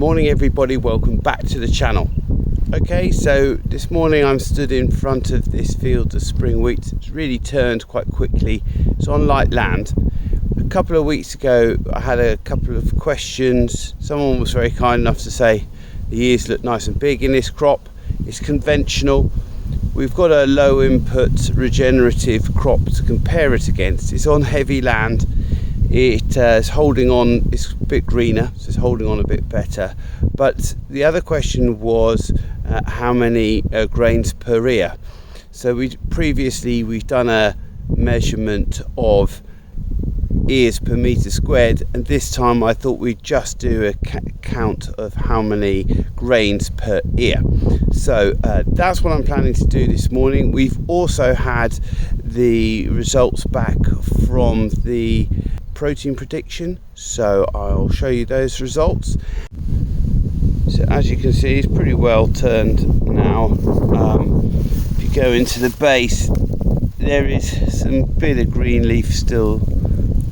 Morning everybody, welcome back to the channel. Okay, so this morning I'm stood in front of this field of spring wheat. It's really turned quite quickly. It's on light land. A couple of weeks ago I had a couple of questions. Someone was very kind enough to say the ears look nice and big in this crop. It's conventional. We've got a low input regenerative crop to compare it against. It's on heavy land. It is holding on, it's a bit greener, so it's holding on a bit better. But the other question was how many grains per ear. So we've done a measurement of ears per meter squared, and this time I thought we'd just do a count of how many grains per ear. So that's what I'm planning to do this morning. We've also had the results back from the protein prediction, so I'll show you those results. So as you can see, it's pretty well turned now. If you go into the base, there is some bit of green leaf still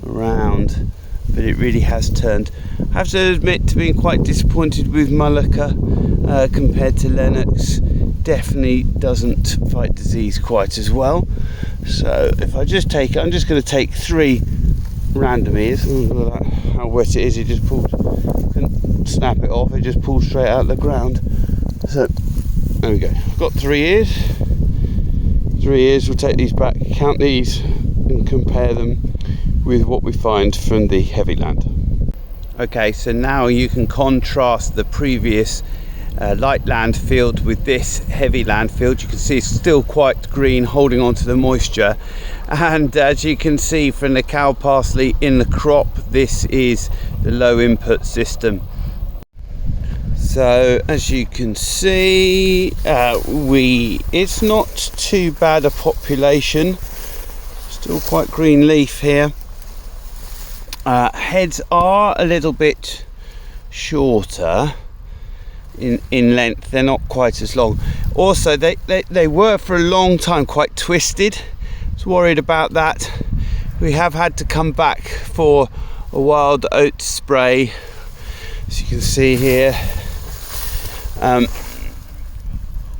around, but it really has turned. I have to admit to being quite disappointed with Mullica compared to Lennox. Definitely doesn't fight disease quite as well. So if I just take it, I'm just going to take 3 random ears. Look at that, how wet it is. It just pulled, couldn't snap it off, it just pulled straight out of the ground. So there we go, I've got 3 ears. 3 ears, we'll take these back, count these and compare them with what we find from the heavy land. Okay, so now you can contrast the previous light land field with this heavy land field. You can see it's still quite green, holding on to the moisture, and as you can see from the cow parsley in the crop, this is the low input system. So as you can see, it's not too bad a population, still quite green leaf here. Heads are a little bit shorter in length, they're not quite as long. Also they were for a long time quite twisted. I was worried about that. We have had to come back for a wild oat spray, as you can see here.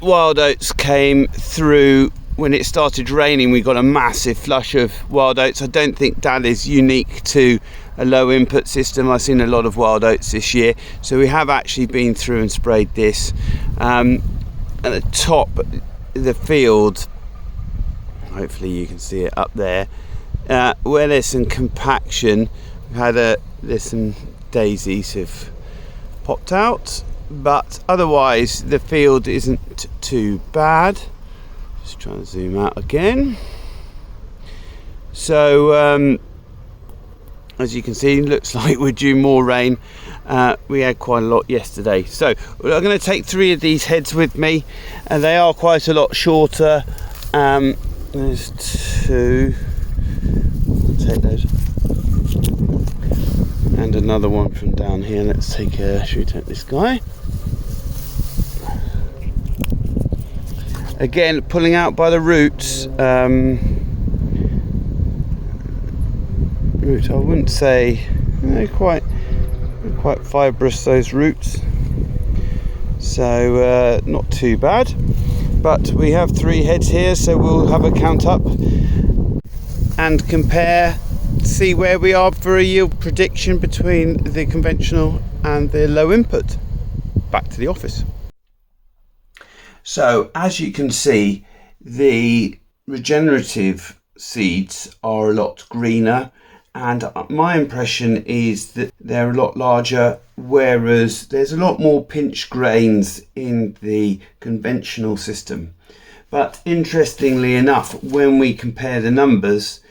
Wild oats came through when it started raining. We got a massive flush of wild oats. I don't think that is unique to a low input system. I've seen a lot of wild oats this year, so we have actually been through and sprayed this. At the top of the field, hopefully you can see it up there, where there's some compaction, we've had there's some daisies have popped out, but otherwise the field isn't too bad. Just trying to zoom out again. So as you can see, looks like we're due more rain. We had quite a lot yesterday. So I'm going to take 3 of these heads with me, and they are quite a lot shorter. There's 2. I'll take those. And another one from down here. Let's take should we take this guy? Again, pulling out by the roots. Roots, I wouldn't say they're quite fibrous, those roots, so not too bad. But we have 3 heads here, so we'll have a count up and compare, see where we are for a yield prediction between the conventional and the low input. Back to the office. So as you can see, the regenerative seeds are a lot greener, and my impression is that they're a lot larger, whereas there's a lot more pinch grains in the conventional system. But interestingly enough, when we compare the numbers,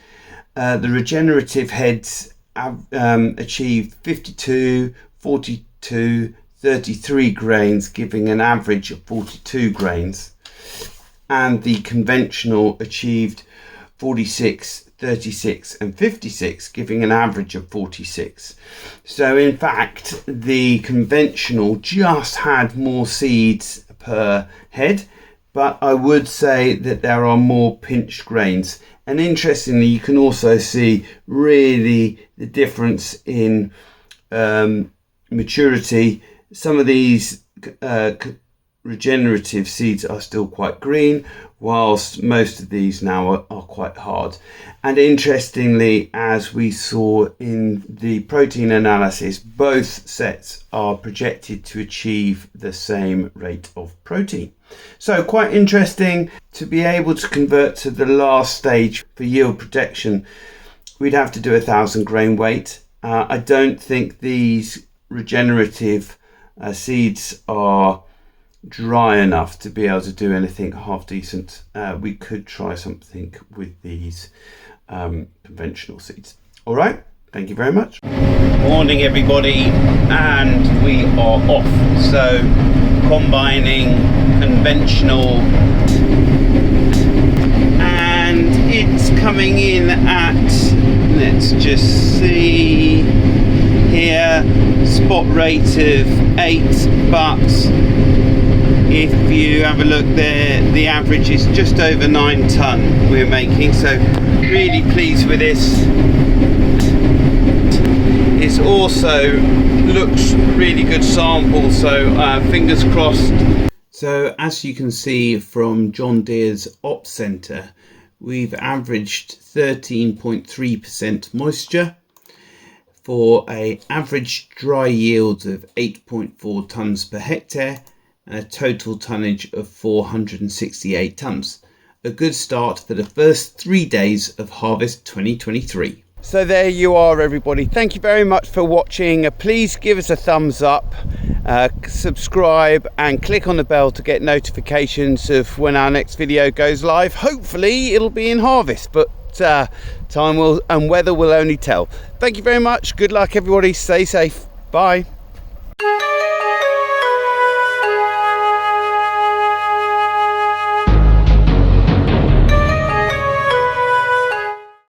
the regenerative heads achieve 52, 42, 33 grains, giving an average of 42 grains, and the conventional achieved 46, 36 and 56, giving an average of 46. So in fact the conventional just had more seeds per head, but I would say that there are more pinched grains. And interestingly, you can also see really the difference in maturity. Some of these regenerative seeds are still quite green, whilst most of these now are quite hard. And interestingly, as we saw in the protein analysis, both sets are projected to achieve the same rate of protein. So quite interesting. To be able to convert to the last stage for yield protection, we'd have to do 1,000 grain weight. I don't think these regenerative seeds are dry enough to be able to do anything half decent. We could try something with these conventional seeds. All right, thank you very much. Morning everybody, and we are off. So combining conventional, and it's coming in at, let's just see here, spot rate of 8, but if you have a look there, the average is just over 9 tonne we're making, so really pleased with this. It also looks really good sample, so fingers crossed. So as you can see from John Deere's Ops Centre, we've averaged 13.3% moisture for an average dry yield of 8.4 tonnes per hectare and a total tonnage of 468 tonnes. A good start for the first 3 days of harvest 2023. So there you are everybody. Thank you very much for watching. Please give us a thumbs up, subscribe and click on the bell to get notifications of when our next video goes live. Hopefully it'll be in harvest, but time will and weather will only tell. Thank you very much. Good luck everybody. Stay safe. Bye.